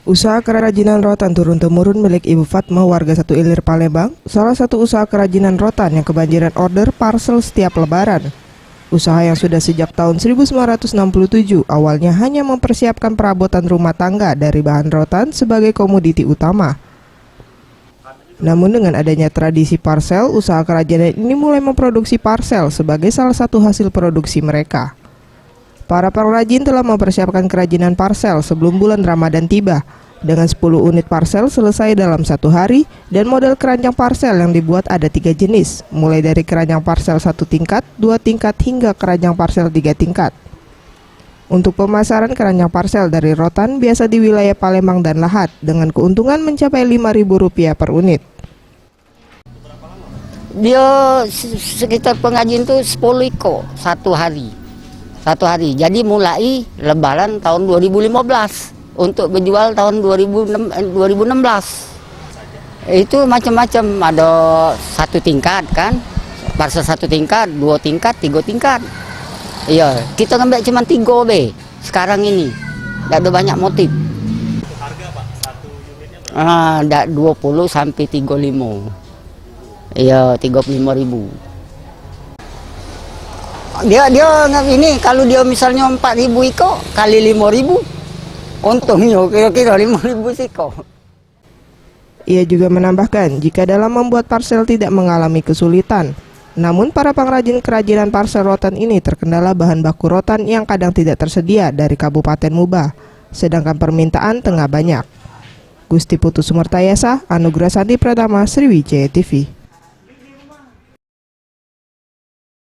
Usaha kerajinan rotan turun-temurun milik Ibu Fatma warga Satu Ilir Palembang, salah satu usaha kerajinan rotan yang kebanjiran order parcel setiap lebaran. Usaha yang sudah sejak tahun 1967 awalnya hanya mempersiapkan perabotan rumah tangga dari bahan rotan sebagai komoditi utama. Namun dengan adanya tradisi parcel, usaha kerajinan ini mulai memproduksi parcel sebagai salah satu hasil produksi mereka. Para pengrajin telah mempersiapkan kerajinan parcel sebelum bulan Ramadan tiba, dengan 10 unit parcel selesai dalam 1 hari, dan model keranjang parcel yang dibuat ada 3 jenis, mulai dari keranjang parcel 1 tingkat, 2 tingkat, hingga keranjang parcel 3 tingkat. Untuk pemasaran keranjang parcel dari rotan biasa di wilayah Palembang dan Lahat, dengan keuntungan mencapai Rp5.000 per unit. Dia sekitar pengrajin tuh 10 iko satu hari. Jadi mulai lebaran tahun 2015 untuk berjual tahun 2016. Itu macam-macam, ada 1 tingkat kan, parcel 1 tingkat, 2 tingkat, 3 tingkat. Iya, kita ngambil cuma 3 be sekarang ini. Tidak ada banyak motif. Harga Pak, 1 unitnya berapa? 20 sampai 35. Iya, 35.000. Dia ini kalau dia misalnya 4.000 iko kali 5.000, untungnya kira-kira 5.000 siko. Ia juga menambahkan jika dalam membuat parcel tidak mengalami kesulitan, namun para pengrajin kerajinan parcel rotan ini terkendala bahan baku rotan yang kadang tidak tersedia dari Kabupaten Muba, sedangkan permintaan tengah banyak. Gusti Putu Sumertayasa, Anugrah Santi Pratama, Sriwijaya TV.